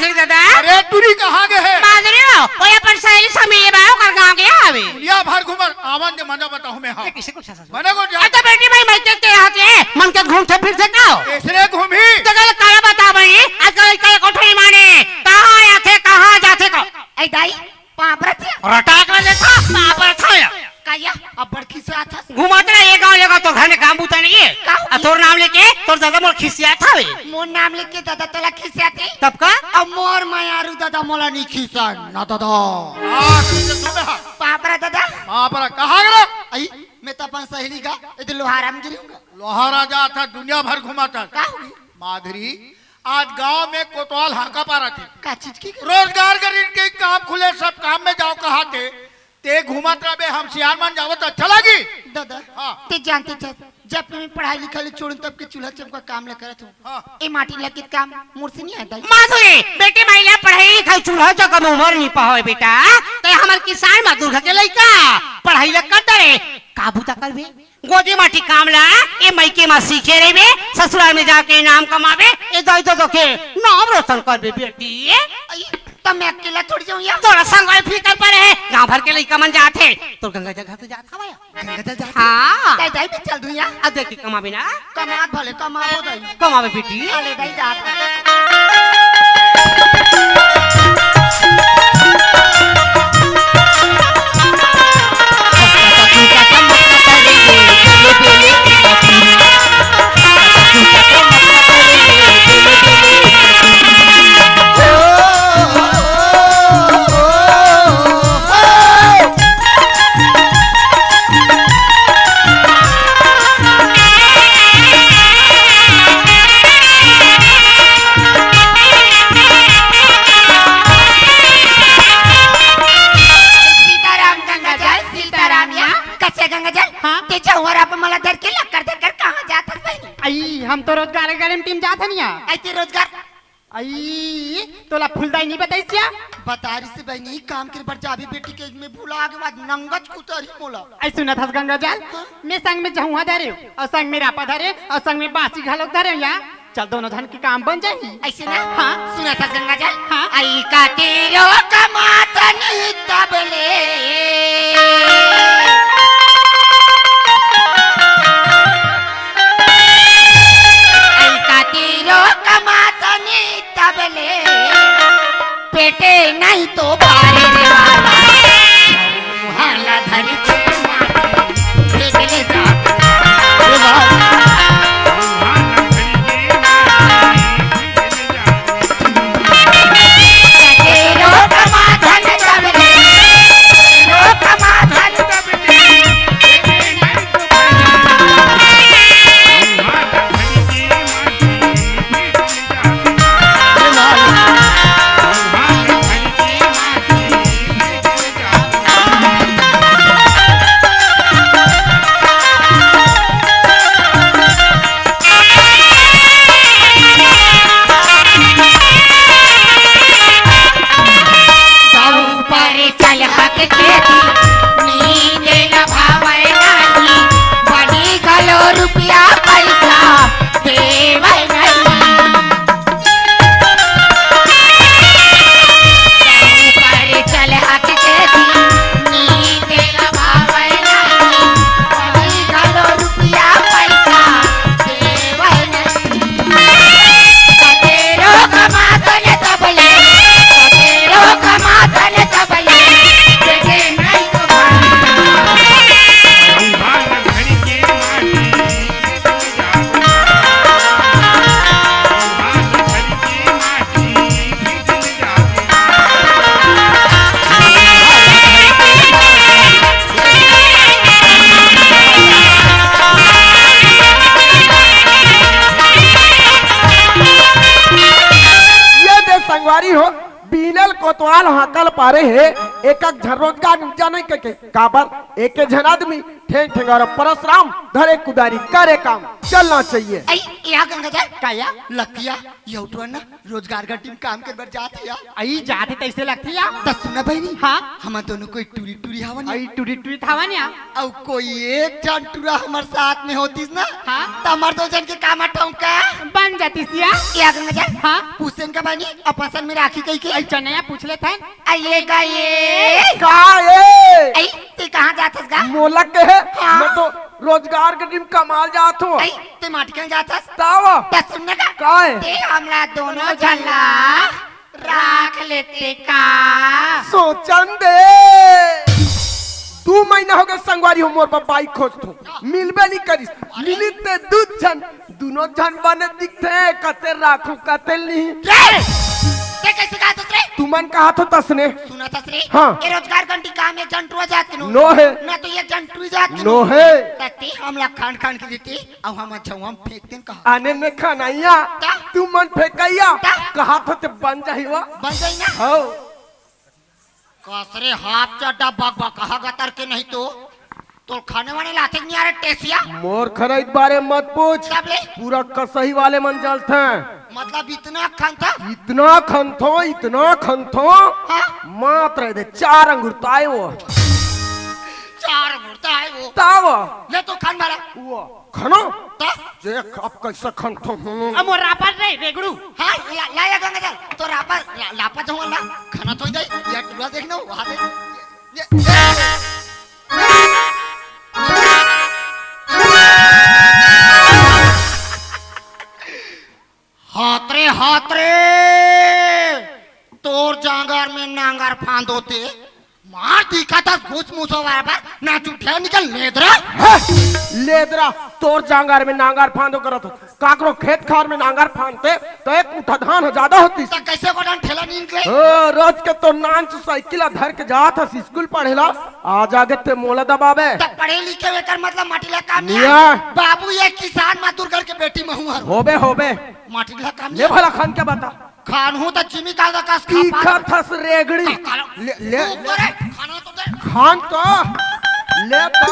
माधुरी दादा। अरे तुरी कहाँ गए है? माधुरी हो ओए पर सहेली समीर बाओ कर गांव गया हवे। दुनिया भर घूमर आवन दे मना बताऊं मैं हां। किसी को ससा। मने को जा। तो बेटी भाई मैं ते हाथे मन के घूमते फिरते का ऐसरे घूमी। जगह का बता भाई आजकल का कोठरी माने कहां आथे कहां जाथे को। ए दाई पापरत रटा कर देखा पापर था काया अब बड़खी से आता घुमाते ये गांव लेगा तो घर में काम बूता नहीं है। तोर नाम लेके तोर दादा मोर खिसिया था वे। मोर नाम लेके दादा तला खिसियाते तब का अब मोर मायारू दादा मोला नहीं खिसा ना दादा हां तुमे हां पापरा दादा पापरा कहाँ गए? आई मैं तो अपन सहेली का इधर लोहारा में गिरूंगा। लोहारा जा था दुनिया भर घुमाता। का हुई माधुरी आज गांव में कोतवाल हाका पा रहा थे। का चीज की रोजगार कर इनके काम खुले सब काम में जाओ कहा ते घुमत रहे हम सियान मान जाओ तो अच्छा लगी दादा हाँ। ते जानते थे जब मैं पढ़ाई लिखाई छोड़ तब के चूल्हा चौका काम न करत हूँ हाँ। ए माटी लगे काम मुझसे नहीं आता माधुरी बेटी महिला पढ़ाई लिखाई चूल्हा चौका में उम्र नहीं पावे बेटा ते हमर किसान मजदूर के लइका पढ़ाई ल कर दे काबू तक करबे गोदी माटी काम ला ए मईके मा सीखे रेबे ससुराल में जाके नाम कमावे ए दई दो के नाम रोशन करबे बेटी। तब मैं अकेला थोड़ी जाऊँ यार तोरा संग फिकर पर है गांव भर के लइका मन जाथे तो गंगा जगह तो जात हवा गंगा जल जा हां दाई दाई भी चल दूँ यार अब देख के कमाबे ना कमात भले कमाबो दाई कमाबे बेटी अरे दाई जा हम तो रोजगार गाड़ी टीम जात हनिया ऐसे रोजगार आई तोला फुलदाई नहीं बताइसिया बतारी से बहनी काम के बर जाबी बेटी के में भूला आगे बाद नंगच कुतरी मोला आई सुनत हस गंगा जल मैं संग में जाऊँ धरे और संग में रापा धरे और संग में बासी घालोक धरे या चल दोनों धन के काम बन जाही ऐसे ना हाँ सुना था गंगा जल हाँ आई का तेरो कमाता नहीं तबले पेटे नहीं तो बारे रे वाला हाला धरी के माटी ले जा रे वाला तेरो कमाधन तबले तेरो कमाधन तबले कोतवाल हाकल पारे है एक रोजगार जाने के काबर एक जन आदमी ठेंग ठेंग और परशुराम धरे कुदारी करे काम चलना चाहिए। यहाँ गंगा जाए काया लकिया ये उठवा ना रोजगार का टीम काम कर बर जाते या आई जाते तैसे लगती या तो सुना भाई नहीं हाँ हम दोनों कोई टूरी टूरी हवा नहीं आई टूटी टूटी थावा नहीं और कोई एक जन टूरा हमारे साथ में होती ना हाँ। तो हमारे दो जन के काम अठाऊं का बन जाती सिया यहाँ गंगा जाए हाँ पूछें का बनी अपन में राखी कही के आई चनया पूछ ले थे आइएगा ये का ए आई ते कहाँ जातस गा मोलक के है हाँ। मैं तो रोजगार के टीम कमाल जात हूँ आई ते माटिकल जातस तावा ते सुनने का का है ते हमरा दोनों झल्ला राख लेते का सोचन दे 2 महीना हो गए संगवारी हो मोर पर बाइक खोजत हूँ मिलबे नहीं करिस मिलते दू जन दोनों जन बने दिखते कते राखू कते नहीं ते कैसे कहा तसरे तू मन कहा तो तसने सुना तसरे हाँ। ये रोजगार घंटी काम एक जंटुआ जात नो नो है ना तो ये जंटुई जात नो है तते हमला खान खान के देती और हम हम फेंकते कहा आने में खानाइया ता? तू मन फेंकैया ता? कहा तो ते बन जाही वो बन जाई ना हो कसरे हाथ चड्डा बक बक कहा गतर के नहीं तो खाने वाले लाते नहीं आ रहे टेसिया मोर खरीद बारे मत पूछ तब ले पूरा कसही वाले मन जलते हैं मतलब इतना खान था इतना खंथो हाँ? मात्र दे 4 अंगूर ताए वो 4 मुर्ता है वो ताव ले तो खान मारा वो खनो तो देख अब कैसा खंथो अब मोर रापर रे रेगड़ू हाँ लाया गंगा जल तो लापा जाऊंगा ना खाना तो दे ये टुकड़ा देखना वहां पे हाथरे तोर जांगर में नांगर फांद होते मार दिखा था घुस मुसो बार ना चुठिया निकल लेदरा लेदरा तोर जांगार में नांगार फांदो करत हो काकरो खेत खार में नांगार फांदते तो एक मुठा धान ज्यादा होती तो कैसे को ठेला नहीं निकले रोज के तो नांच साइकिल धर के जात हस स्कूल पढ़ेला आ जागे ते मोला दबावे तो पढ़े लिखे हुए कर मतलब माटीला काम नहीं निया। है। बाबू ये किसान मजदूर घर के बेटी में हूँ होबे माटीला काम ले भला खान के बता खान हूँ तो चिमी काल का कस तीखा थस रेगड़ी ले खाना तो दे खान तो ले तो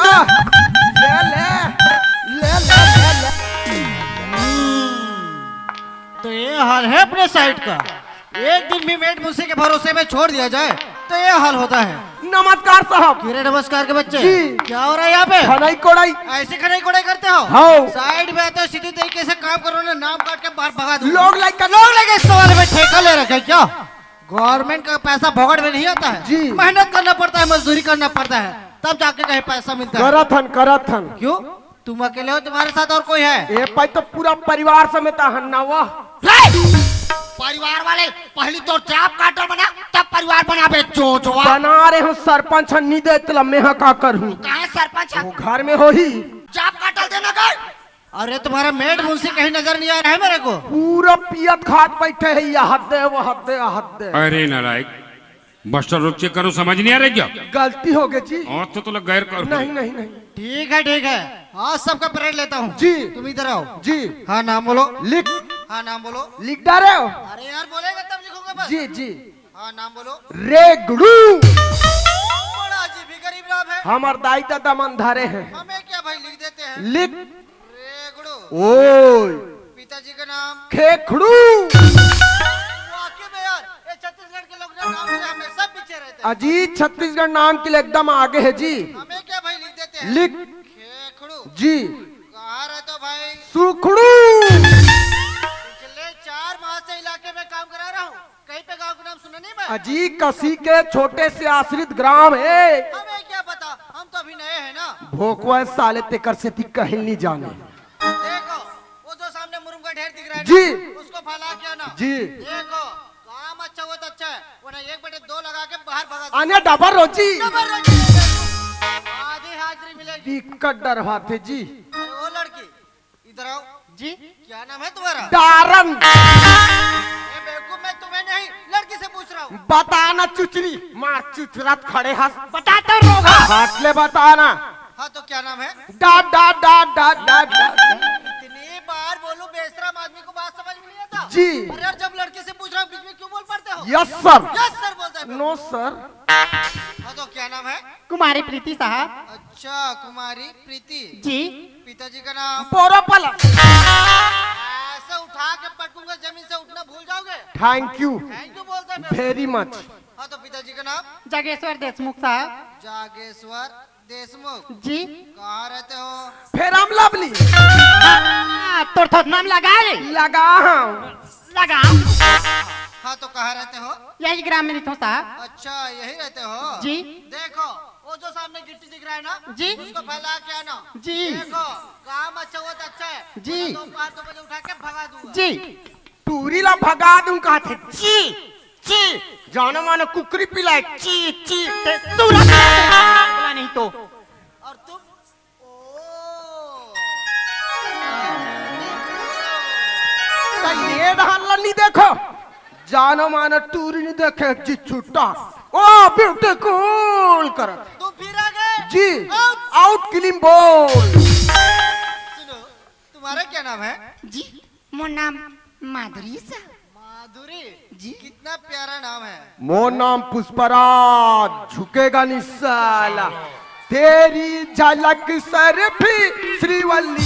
ले तो ये हाल है अपने साइड का। एक दिन भी मेट मुझसे के भरोसे में छोड़ दिया जाए तो ये हाल होता है। नमस्कार साहब गिरे नमस्कार के बच्चे जी। क्या हो रहा है यहाँ पे? खनाई कोड़ाई ऐसे खड़े कोड़े करते हो? हाँ। साइड में आते हो सीधी तरीके से काम करो ना, नाम काट के बाहर भगा दो। लोग लाइक लोग लगे इस सवाल में ठेका ले रखे क्या? गवर्नमेंट का पैसा भोगड़ में नहीं आता है। जी। मेहनत करना पड़ता है, मजदूरी करना पड़ता है, तब जाके कहीं पैसा मिलता है। करथन क्यों? तुम अकेले हो, तुम्हारे साथ और कोई है? ये पाई तो पूरा परिवार समेत हन्ना हुआ परिवार वाले पहली तो जाप काटल बना तब परिवार बनाबे जोजवा बना रहे हो सरपंच नहीं दे तला मैं का करूं कहाँ सरपंच वो घर में हो ही जाप काटल देना कर अरे तुम्हारा मेड मुंशी कहीं नजर नहीं आ रहा है मेरे को। पूरा पियत खात बैठे है यह हद दे वो हद दे अरे नालायक मास्टर रोक चेक करो, समझ नहीं आ रहा क्या? गलती हो गई जी और तो लग गैर करो। नहीं ठीक है हाँ सबका परेड लेता हूँ। जी। तुम इधर आओ। जी हाँ नाम बोलो। लिख हाँ नाम बोलो। लिख डाले हो अरे यार बोलेगा तब लिखूंगा बस। जी हाँ नाम बोलो। रेगड़ू बड़ा अजीब ही गरीब नाम है। हमार दाई दादा मन धारे हैं हमें क्या भाई लिख देते हैं। लिख रेगड़ू। ओय पिताजी का नाम। खेखड़ू वाकई में यार ये छत्तीसगढ़ के लोग जो नाम है हमें सब पीछे रहते हैं। अजीत छत्तीसगढ़ नाम के लिए एकदम आगे है जी हमें क्या भाई लिख देते हैं। लिख खेखड़ू। जी कहाँ रहते हो भाई? सुखड़ू पिछले 4 माह से इलाके में काम करा रहा हूँ, कहीं पे गांव का नाम सुना नहीं मैं। अजी कसी के छोटे से आश्रित ग्राम है हमें क्या पता, हम तो अभी नए हैं ना। भोकवा साले तेकर से ती कहीं नहीं जाने देखो वो जो सामने मुरुम का ढेर दिख रहा है जी। ना, उसको फैला के आना। जी। देखो काम अच्छा हुआ तो अच्छा है, वरना 1/2 लगा के बाहर भगा दो। आने डबर रोजी आधी हाजिरी मिलेगी। दिक्कत डरवाते जी अरे वो लड़की इधर आओ जी। क्या नाम है तुम्हारा? डारन ए बेवकूफ, मैं तुम्हें नहीं लड़की से पूछ रहा हूँ। बताना चुचरी मार चुचरात खड़े हंस बताता रोगा हाथ ले बताना हाँ तो क्या नाम है? डा डा डा डा डा डा इतनी बार बोलूं बेशरम आदमी को बात समझ में नहीं आता। जी। अरे यार जब लड़के से पूछ रहा हूँ बीच में क्यों बोल पड़ते हो? यस सर यस सर बोलता है। नो सर हाँ तो क्या नाम है? कुमारी प्रीति साहब। अच्छा, कुमारी प्रीति। जी। पिताजी का नाम? पोरोपल। ऐसे उठा के पटकूंगा, जमीन से उठना भूल जाओगे। थैंक यू थैंक यू बोलते हैं। Very much. हाँ, तो पिताजी का नाम? जागेश्वर देशमुख साहब। जागेश्वर देशमुख। जी। कहाँ रहते हो? फिर हम लवली तोर थोत नाम लगा ले। लगा लगा। हाँ, तो कहाँ रहते हो? यही ग्राम में रहता हूँ साहब। अच्छा, यही रहते हो? जी। देखो, वो जो सामने गिट्टी दिख रहा है ना, जी। उसको फैला के आना। जी। देखो, काम अच्छा हुआ तो अच्छा है। जी। वरना 2 बजे उठा के भगा दूंगा। जी। टूरी ला भगा दूं कहते ची ची जानो मानो कुकरी पिलाए ची ची बोला नहीं तो। और तुम? ये ढाल नहीं देखो जानो मानो टूरी नहीं देखे जी छुट्टा ओ ब्यूटीफुल कर तुम फिर आ गए? जी आउट। Out killing ball. सुनो, तुम्हारा क्या नाम है? जी मोर नाम माधुरी सा। माधुरी जी। कितना प्यारा नाम है। मोर नाम पुष्पराज झुकेगा नहीं साला तेरी झलक सर भी श्रीवल्ली।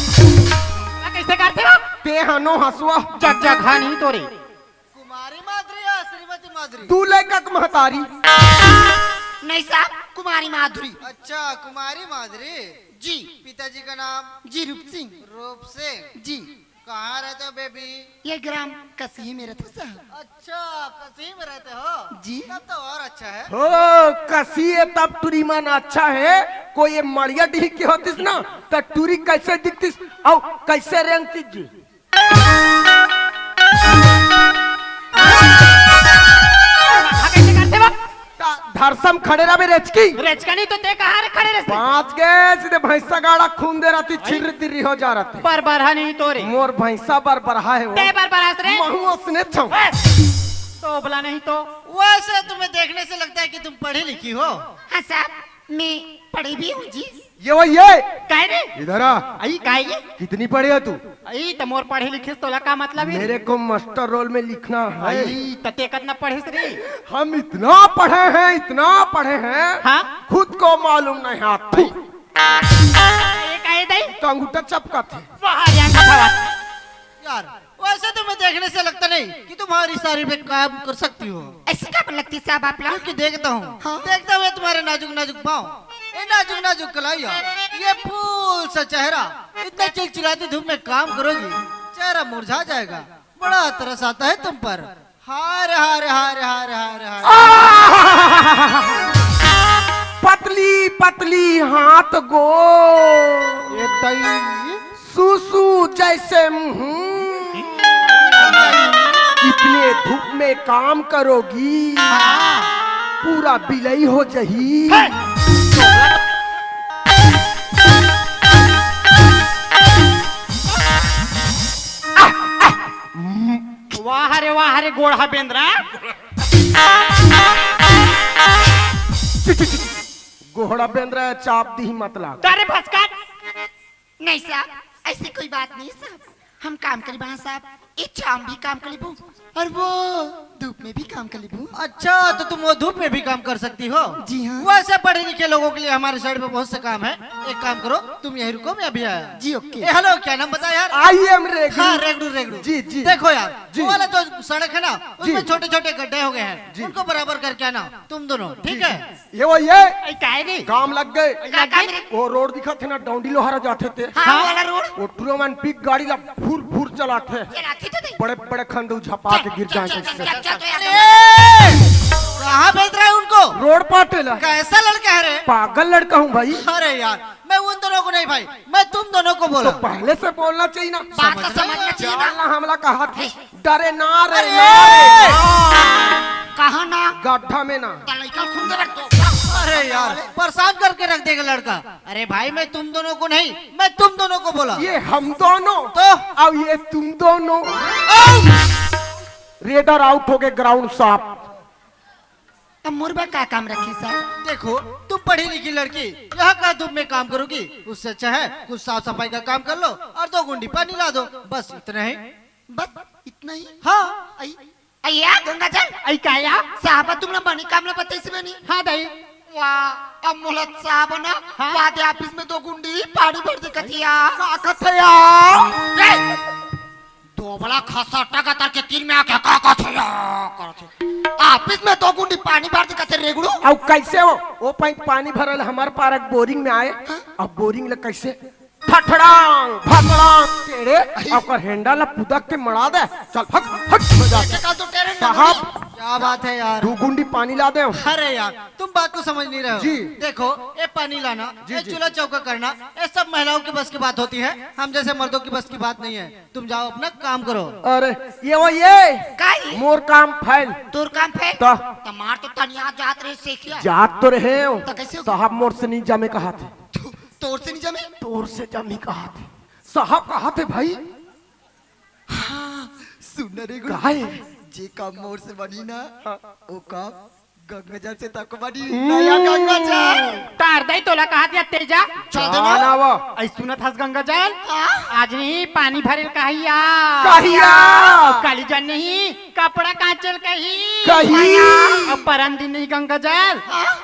कैसे करते हो? ते हनो हसवा जग जग हाँ नहीं तो रे। कुमारी माधुरी या श्रीमती माधुरी? तू लेकर महतारी नहीं साहब, कुमारी माधुरी। अच्छा, कुमारी माधुरी जी। पिताजी का नाम? जी रूप सिंह। रूप सिंह जी। कहाँ रहते हो बेबी? ये ग्राम कसी में रहते साहब। अच्छा, कसीम में रहते हो? जी। तब तो और अच्छा है। हो कसी है तब टूरी मन अच्छा है। कोई ये मड़िया डी के होतिस ना तो टूरी कैसे दिखतिस और कैसे रेंगती जी। कैसे करते हो? धरसम खड़े रहे रेचकी रेचका नहीं तो ते कहाँ रे खड़े रहते? 5 गए सीधे भैंसा गाड़ा खून दे रहती छिर तिरी हो जा रहती। पर हाँ नहीं तो रे। मोर भैंसा बर बरहा है वो ते पर हंस रे। महू उसने छौ तो बोला नहीं तो। वैसे तुम्हें देखने से लगता है कि तुम पढ़ी लिखी हो। हाँ साहब, मैं पढ़ी भी हूँ जी। ये कह रे इधर आ आई काहे ये? कितनी पढ़ी है तू? आई तो मोर पढ़े लिखे तोला का मतलब है? मेरे को मास्टर रोल में लिखना है। आई तते कितना पढ़े से रे? हम इतना पढ़े हैं हाँ? खुद को मालूम नहीं हाथ ये काहे दई? तो अंगूठा चपका थे। बाहर यहाँ का बात। यार, वैसे तुम्हें देखने से लगता नहीं कि तुम्हारी सारी पे काम कर सकती हो। ऐसी क्या लगती साहब आप लोग? क्योंकि देखता हूँ हाँ। देखता हूँ तुम्हारे नाजुक नाजुक पाँव, ये नाजुक नाजुक कलाइया, ये फूल सा चेहरा, इतना चिलचिलाती धूप में काम करोगी चेहरा मुरझा जाएगा। बड़ा तरस आता है तुम पर। हारे हारे हारे हारे हारे हारे। पतली पतली हाथ गो ये दई सुसु जैसे इतने धूप में काम करोगी पूरा बिलई हो जही। वाह रे गोड़ा बेंद्रा। गोहड़ा बेंद्रा चाप दी मतलब तारे भसका। नहीं साहब, ऐसी कोई बात नहीं साहब। हम काम करी बना साहब, इच्छा हम भी काम करी बू और वो धूप में भी काम करी बू। अच्छा, तो तुम वो धूप में भी काम कर सकती हो? जी हाँ। वैसे पढ़े लिखे लोगों के लिए हमारे साइड पे बहुत से काम है। एक काम करो, तुम यहीं रुको, मैं अभी आया। जी ओके। हेलो, क्या नाम बता यार? I am Regu. हाँ, रेगड़ू रेगड़ू। जी, जी। देखो यार, जी। वो वाला जो सड़क है ना, उसमें जी। छोटे छोटे गड्ढे हो गए हैं, जी। उनको बराबर करके आना तुम दोनों, ठीक है? ये काहे रे? काम लग गए। का काम रे? वो रोड दिखा थे ना डोंडी लोहारा जाते थे हाँ वाला रोड वो ट्रूमैन पिक गाड़ी ला फूर फूर चलाते चलाती तो नहीं। बड़े बड़े खंडू झपा के गिर जाएंगे इससे। कहाँ भेज रहा है उनको? रोड पाटेला कैसा लड़का है रे? पागल लड़का हूँ भाई। अरे यार, मैं उन दोनों को नहीं भाई, मैं तुम दोनों को बोला। तो पहले से बोलना चाहिए ना। बात तो समझना चाहिए ना। जानना हमला कहा थे डरे ना रे अरे! ना रे ना। कहाँ ना? गड्ढा में ना। तलाइका खून दे बैठ दो। अरे यार, परेशान करके रख देगा लड़का। अरे भाई, मैं तुम दोनों को नहीं, मैं तुम दोनों को बोला। ये हम दोनों तो अब ये तुम दोनों रेडर आउट हो गए ग्राउंड साफ। अब मुर्गा का काम रखी साहब? देखो, तुम पढ़ी लिखी लड़की यहाँ का धूप में काम करोगी, उससे अच्छा है कुछ साफ सफाई का काम कर लो और 2 गुंडी पानी ला दो, बस इतना ही। बस इतना ही? हाँ, आई अय्या गंगा जल आई काया? साहब तुमने बनी काम ला पत्ते से बनी। हाँ दई। वाह अब मुलत साहब ना हाँ? वादे ऑफिस में 2 गुंडी पानी भर दी कथिया का कथया तो बड़ा खसा टका तर के 3 में आके का कथिया करथे ऑफिस में 2 गुंडी पानी भर दी कथे रेगड़ू अब कैसे हो वो पानी भरल हमार पारक बोरिंग में आए अब बोरिंग ले कैसे फटड़ांग फटड़ांग तेरे और हैंडल पुदक के मड़ा दे चल फट फट हो जा का तो तेरे साहब क्या बात है यार 2 गुंडी पानी ला दे अरे यार तुम बात को समझ नहीं रहे हो जी। देखो ये पानी लाना जी, ये जी। चूल्हा चौका करना ये सब महिलाओं की बस की बात होती है हम जैसे मर्दों की बस की बात नहीं है तुम जाओ अपना काम करो अरे ये काई मोर काम फैल तोर काम पे तो तमार तो तनिया जात रहे सीखिया जात तो रहे हो तो कैसे हो? साहब मोर से नहीं जमे कहा थे तोर से नहीं जमे तोर से जमी कहा थे साहब कहा थे भाई सुन रे काहे जे काम मोर से बनी ना ओ काम गंगाजल से तक बनी नया गंगाजल तार दई तोला कहा दिया तेजा चल देना ना वो ऐ सुनत हस गंगा जल आज नहीं पानी भरे कहिया कहिया काली जन नहीं कपड़ा कांचल कही कही अब परम दिन नहीं गंगा जल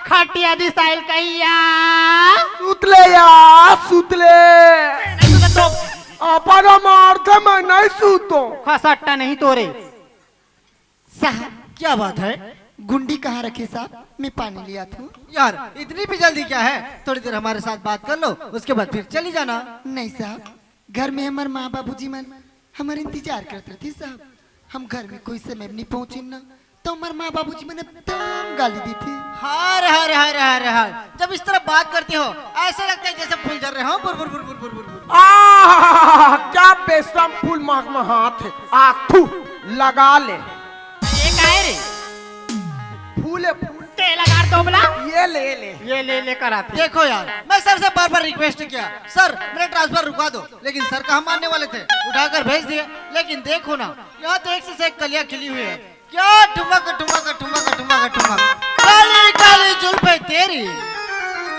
खटिया दी साइल कहिया सुतले यार सुतले अपन मारते मैं नहीं सूतो खसट्टा नहीं तोरे साहब क्या बात है गुंडी कहाँ रखे साहब मैं पानी लिया था यार इतनी भी जल्दी क्या है थोड़ी देर हमारे साथ बात कर लो उसके बाद फिर चली जाना नहीं साहब घर में हमारे माँ बाबूजी मन हमारे इंतजार करते थे साहब हम घर में कोई समय नहीं पहुंचे ना तो हमारे माँ बाबूजी मैंने एकदम गाली दी थी हार हार हार हार हार जब इस तरह बात करते हो ऐसा लगता है जैसे फूल झर रहे हो बुर बुर बुर बुर बुर बुर क्या बेशरम फूल महकमा हाथ है आखू लगा ले ये काहे रे फूले फूल ते लगा दो बोला ये ले ये ले कर आते देखो यार मैं सर से बार बार रिक्वेस्ट किया सर मेरा ट्रांसफर रुका दो लेकिन सर कहाँ मानने वाले थे उठाकर भेज दिए लेकिन देखो ना यहाँ तो एक से एक कलियां खिली हुई है क्या ठुमक ठुमक ठुमक ठुमक ठुमक काली काली जुल्फे तेरी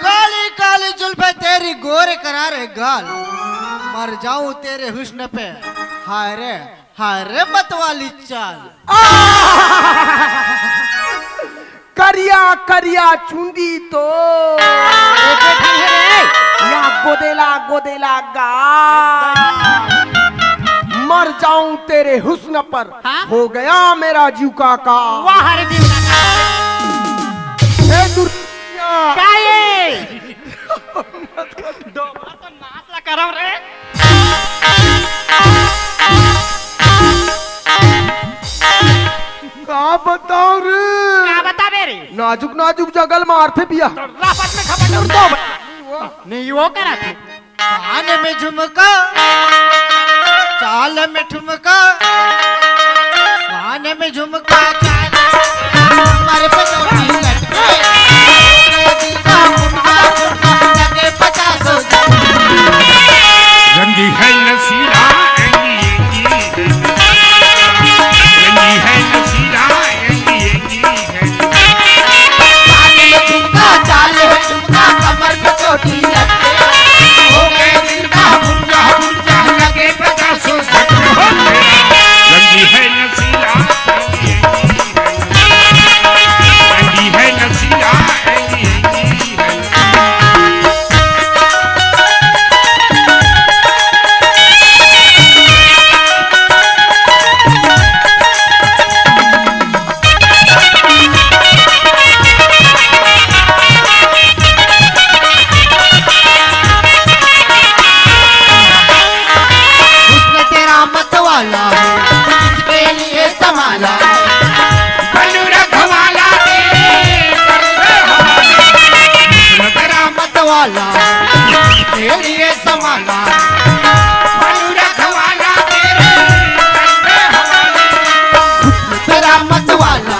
काली काली जुल्फे तेरी गोरे करारे गाल मर जाऊं तेरे हुस्न पे हाय रे मतवाली चाल करिया करिया चुंदी तो या गोदेला गोदेला गा मर जाऊं तेरे हुस्न पर हाँ? हो गया मेरा जीव का वाह हरे जीवन ए दुर्गा काहे दो बार तो नाच ला करम रे का बताओ रे का बताबे रे नाजुक नाजुक जगल मारते पिया रापत में खबर दो नहीं वो करा थे कान में झुमका चाल में ठुमका कान में झुमका चाल हमारे पचोटी लटके दिल का मुन्ना मुन्ना लगे 50 रंगी है नसीला रंगी है नसीला कान में झुमका चाल में झुमका कमर पे चोटी लटके हो गए दिल का मुर्गा मुर्गा लगे 50 रंगी है नसीला रंगी है नसीला हुस्न तेरा मत वाला तुझके लिए संभाला बनु रखवाला तेरा मत वाला तेरे लिए संभाला बनु रखवाला तेरा मत वाला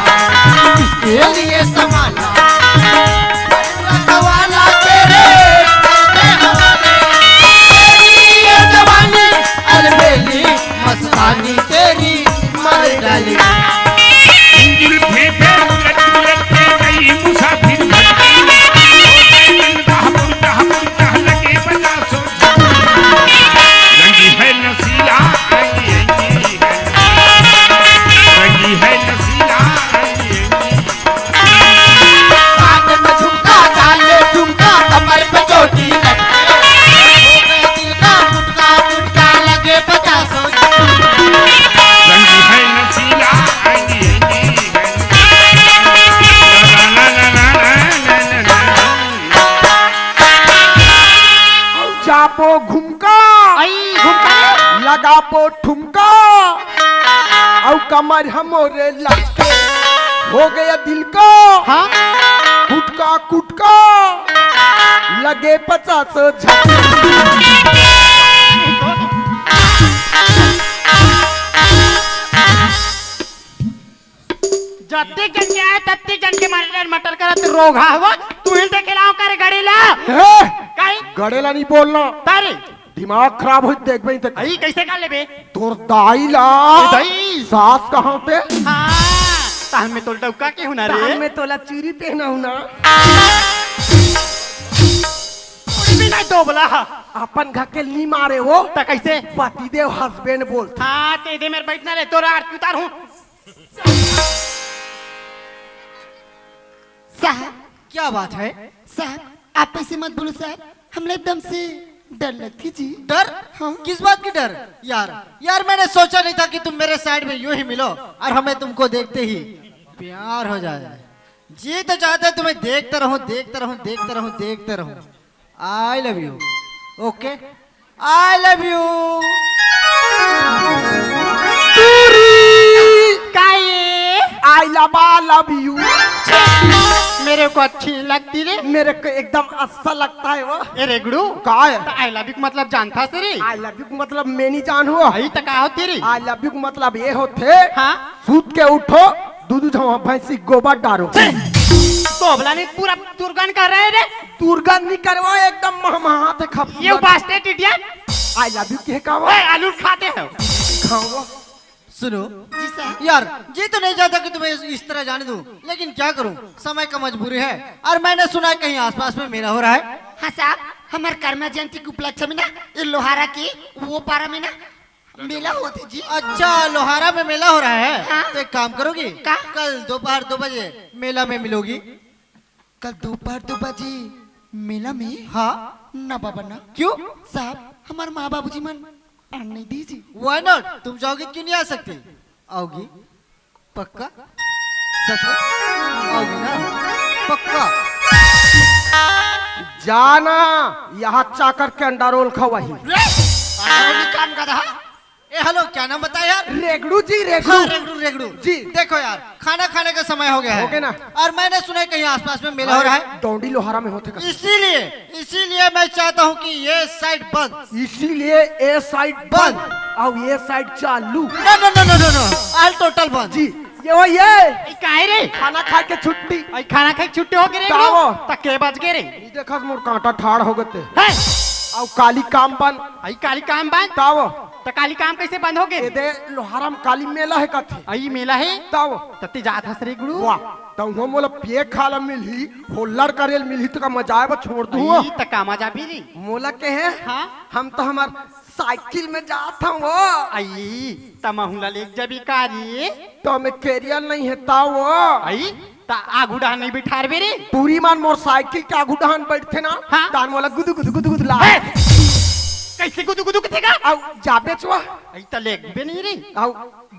तेरे लिए संभाला वाला तेरे ये जवानी अलबेली मस्तानी तेरी मर डाली जुल्फे पे उलट उलट के गई मुसाफिर बनती मुर्गा मुर्गा मुर्गा लगे 50 घुमका आई घुमका लगा पो ठुमका औ कमर हमोरे लटके हो गया दिल का हाँ कुटका कुटका लगे 50 झटके जत्ती जन के आए तत्ती जन के मटर मटर करत रोगा हुआ तू ही देखे लाओ करे गड़ेला हे काई गड़ेला नहीं बोलना तारे दिमाग खराब हो देख भाई तक आई कैसे कर लेबे तोर दाई ला दाई सास कहाँ पे हाँ तान में तो डौका के हुना रे में तोला चूरी पहना हूं ना कुछ भी नहीं दोबला अपन घकेल नहीं मारे वो तो कैसे पतिदेव हस्बैंड बोलते हाँ ते दे मेरे बैठना रे तोरा आरती उतार हूँ साहब क्या बात है? साहब आप ऐसे मत बोलो साहब, हमें एकदम से डर लगती जी। डर? हाँ। किस बात की डर? यार मैंने सोचा नहीं था कि तुम मेरे साइड में यूं ही मिलो और हमें तुमको देखते ही प्यार हो जाए। जी तो चाहते हैं तुम्हें देखते रहूं देखते रहूं देखते रहूं देखते रहूं। I love you. Okay I love you. I love you. मेरे को अच्छी लगती रे मेरे को एकदम अच्छा लगता है वो। ए रेगड़ू का है? आई लव यू मतलब जानता से रे आई लव यू मतलब मैं नहीं जान हो। आई तक का होती रे आई लव यू मतलब ये होते हाँ सूत के उठो दूध झवा भैंसी गोबर डालो दोबला ने पूरा दुर्गन कर रहे रे दुर्गंध नहीं करवा एकदम महमहाते खप ये Bastet idiot I love you के का आलू खाते हो खाओ सुनो जी साहब। यार जी तो नहीं चाहता कि तुम्हें इस तरह जाने दूं, लेकिन क्या करूं, समय का मजबूरी है। और मैंने सुना है कहीं आसपास में मेला हो रहा है। हाँ साहब, हमारे कर्मा जयंती के उपलक्ष्य में ना ये लोहारा की वो पारा में ना मेला होती जी। अच्छा लोहारा में मेला हो रहा है। हाँ। तो एक काम करोगी क्या? कल दोपहर 2 बजे मेला में मिलोगी। कल दोपहर 2 बजे मेला में? हाँ ना बाबा ना। क्यों? साहब हमारे माँ बाबू जी मन आने दीजिए। Why not? तुम जाओगी क्यों नहीं आ सकती? आओगी पक्का? सच में आओगी ना? पक्का? जाना यहाँ चाकर के अंडा रोल खवाही। कान का था। ए हेलो क्या नाम बताया यार? रेगड़ू जी रेगड़ू। हाँ, रेगड़ू रेगड़ू जी। देखो यार खाना खाने का समय हो गया है। हो गया ना? और मैंने सुना है कहीं आसपास में मेला हो रहा है। डोंडी लोहारा में होते का। इसीलिए मैं चाहता हूँ कि ये साइड बंद। इसीलिए ए साइड बंद और ये साइड चालू। No no no no no no all total बंद। जी ये वो ये काहे रे खाना खा के छुट्टी। आई खाना खाई छुट्टी हो गई रे काओ? तक के बज गए रे ये देखा मोर कांटा ठाड़ हो गते है और काली काम बन आई काली काम बंद ताव तो काली काम कैसे बंद हो ये गए दे लोहारा में काली मेला है कथी आई मेला है ताव तत्ती जात हस रे गुड़ू वाह तो उन्हों मोला पिए खाला मिलही होल्लर करेल मिलही तो का मजा आए छोड़ दूँ आई तक का मजा भी रे मोला के है हाँ हम तो हमार साइकिल में जाता हूँ वो आई तमहुला लेक जबी कारी तो हमें कैरियर नहीं है ताव आई ता आगू डान नहीं बिठार बे रे पूरी मान मोर साइकिल के आगू डहान बैठते ना हाँ। दान वाला गुदु गुदु गुदु गुदु ला कैसे गुदु गुदु कथेगा और जाबे चुआ आई त लेक बे नहीं रे और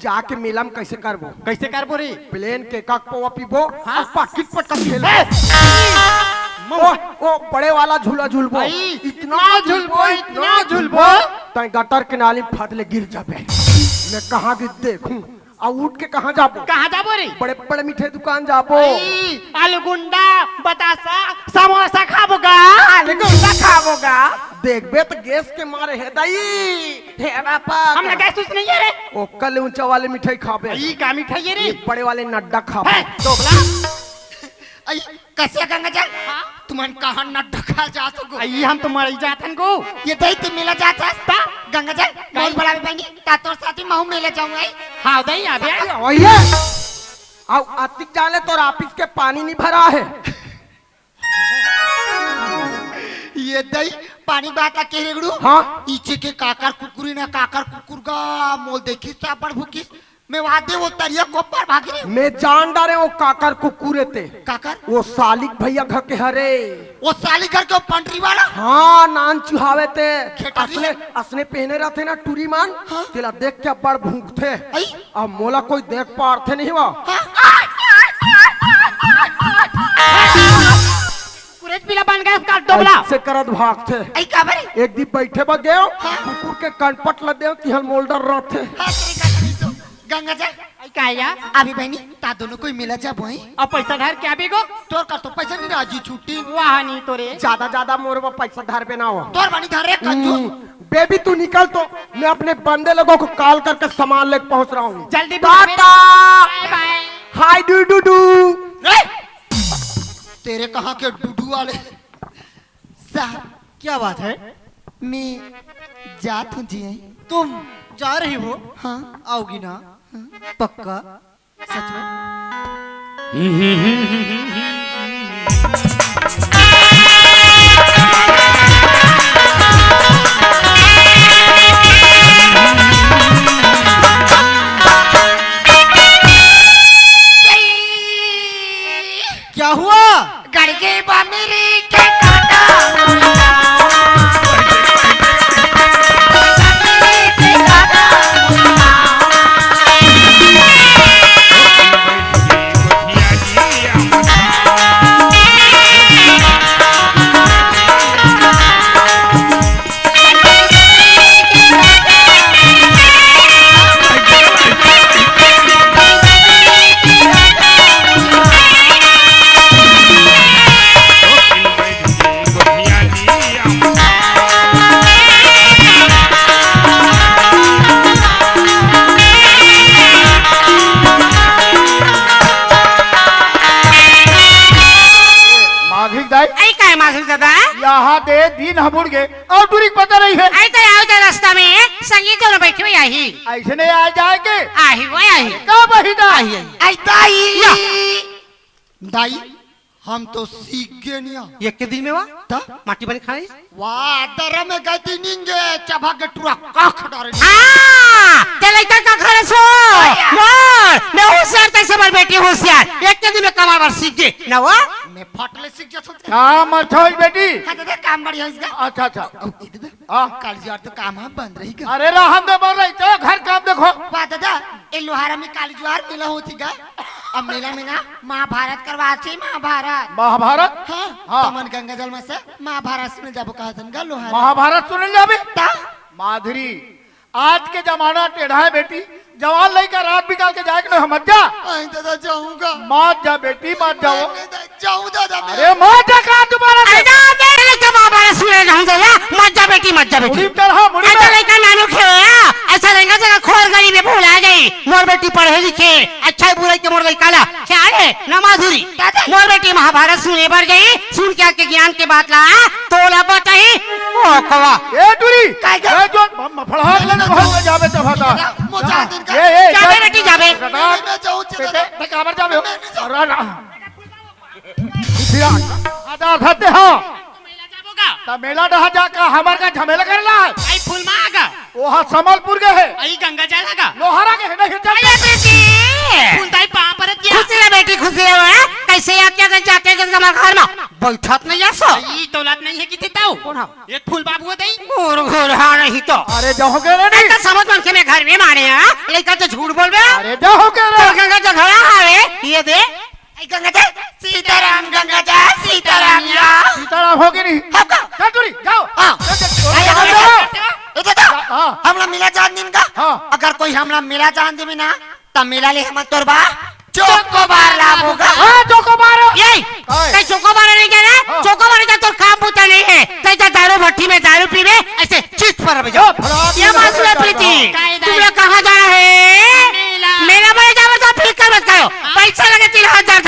जाके मेला में कैसे करबो कैसे करबो रे प्लेन के काक पवा पीबो हाँ। और पाकिट पटक खेल मो ओ बड़े वाला झूला झूलबो आई इतना झुलबो इतना झुलबो तय गटर के नाली में फट ले गिर जाबे मैं कहाँ की देखूं और उठ के कहाँ जाबो कहाँ जाबो रे बड़े बड़े मीठे दुकान जाबो आई आलू गुंडा बतासा समोसा खाबोगा आलू गुंडा खाबोगा देखबे तो गैस के मारे है दाई हे बापा हमने गैस उस नहीं है रे ओ कल ऊंचा वाले मिठाई खाबे आई का मिठाई है रे ये बड़े वाले नड्डा खाबे है दोगला आई कैसे गंगा जा तुमन कहाँ न ढका जा सको। आई हम तो मर जातन को ये दही ते मेला जाता ता गंगा जा बहुत बड़ा बहनी ता तोर साथी महू मेले जाऊंगा। हाँ दई आबे ओए आओ अतिक जाने तो ऑफिस के पानी नहीं भरा है ये दही पानी बाता के रेगड़ू हाँ इचे के काकर कुकुरी ना काकर कुकुर का मोल देखी ता पर भूकिस मैं वादे वो तरिया को पर भाग रही मैं जान डारे वो काकर को कुरे थे काकर वो सालिक भैया घर के हरे वो साली घर के पंडरी वाला हाँ नान चुहावे थे खेटारी असने असने पहने रहते ना टूरी मान हाँ। तेला देख के बड़ भूख थे आई अब मोला कोई देख पारथे नहीं हुआ हाँ। कुरेज पिला बन अपन गैस काट दो बोला से करत भाग थे आई का बरे एक दिन बैठे बा गयो कुकुर के कनपट ल देव तिहल मोल्डर रहते हां तेरे का नहीं तो गंगा जा आई का या अभी बहनी ता दोनों कोई मिला जा बोई अब पैसा धर क्या बिगो तोर का तो पैसा नहीं राजी छुट्टी वाह नहीं तोरे ज्यादा मोर में पैसा धर पे ना हो तोर बनी धर रे कंजूस बेबी तू निकल तो मैं अपने बंदे लोगों को कॉल करके सामान लेके पहुंच रहा हूँ जल्दी टाटा बाय हाय डू तेरे कहाँ के डूडू वाले साहब क्या बात है? मैं जात हूँ जी तुम जा रही हो? हाँ आओगी ना? पक्का? सच में? क्या हुआ? गड़गे बा मेरी के काटा यहाँ दे दिन हमुड़ गए और दूरी पता नहीं है आई तो आओ तो रास्ता में संगीत दोनों बैठे हुए आई ऐसे नहीं आ जाएंगे आई वो आई कब बहिना आई दाई दाई हम तो सीख गए निया एक के दिन में वाह ता माटी बनी खाई वाह दर में गई निंगे चबा के टुरा काख डारे हाँ ते लइका का घर सो मोर मैं होशियार तैसे मर बेटी होशियार एक के दिन में कमा बार सीख गए ना वो मैं फटले सीख जा सकते काम अच्छा है बेटी हां दादा काम बढ़िया है इसका अच्छा अच्छा हां कल यार तो काम है बंद रही का अरे रहा हम तो बोल रहे चलो घर काम देखो वाह दादा ए लोहारा में काली ज्वार मिला होती का अब मेला में ना महाभारत करवा छी महाभारत हाँ हाँ। तमन गंगा जल में से महाभारत सुने जाबो कहा थन गा लोहारा महाभारत सुन जाबे ता माधुरी आज के जमाना टेढ़ा है बेटी जवान लड़का रात निकाल के जाए हम मत जा आई दादा जाऊंगा मत जा बेटी मत जाओ जाऊं दादा मैं अरे मत जा कहा दोबारा से ऐसा मेरे लइका बाबा सुने रहूं जा मत जा बेटी मुड़ी तरह मुड़ी ऐसा लइका नानू खेया ऐसा रहेगा जगह खोर गली में भूल आ गई मोर बेटी पढ़े लिखे अच्छा है बुरा के मोर लइका ला क्या है ना माधुरी मोर बेटी महाभारत सुने पर गई सुन के आके ज्ञान के बात ला तो ला बताई ओ कवा ए टूरी ए जो फड़हा ले बहुत जाबे तो भाता मोचा दिन का ए जाबे बेटी जाबे मैं जाऊं चला बेटे काबर जाबे अरे ना आधा धते हो ता मेला डहा जा का हमार का झमेला करला आई फूल मागा ओहा समलपुर के है आई गंगा जाएगा लोहारा के है नहीं चल अरे बेटी फूल दाई पा पर दिया खुशी है बेटी खुशी है कैसे याद क्या जाते हैं जब घर में बैठत नहीं जा सो ई दौलत नहीं है कि देताऊ कौन है एक फूल बाबू दई मोर घर हाँ नहीं तो अरे जाओ के रे नहीं ऐसा समझ मन के मैं घर में मारे हैं लेकर तो झूठ बोल बे अरे जाओ के रे तो गंगा जा घड़ा हावे ये दे ऐ गंगा जा सीताराम गंगा जा सीताराम या सीताराम होगी नहीं होगा चल टूरी जाओ हां ए दादा हाँ। हमला मिला जान दिन का हाँ। अगर कोई हमला मिला जान दे ना तब मिला ले हम तोरबा चोकोबार लाभोगा हां चोको मारो यही कहीं चोकोबार नहीं जाना हाँ। चोकोबार का तो काम पूछा नहीं है कहीं दारू भट्टी में दारू पीवे ऐसे चित पर बजाओ ये मासूम है प्रीति तुम लोग कहाँ जाना है मेला में जाओ तो फिर कर मत करो पैसा लगे 3000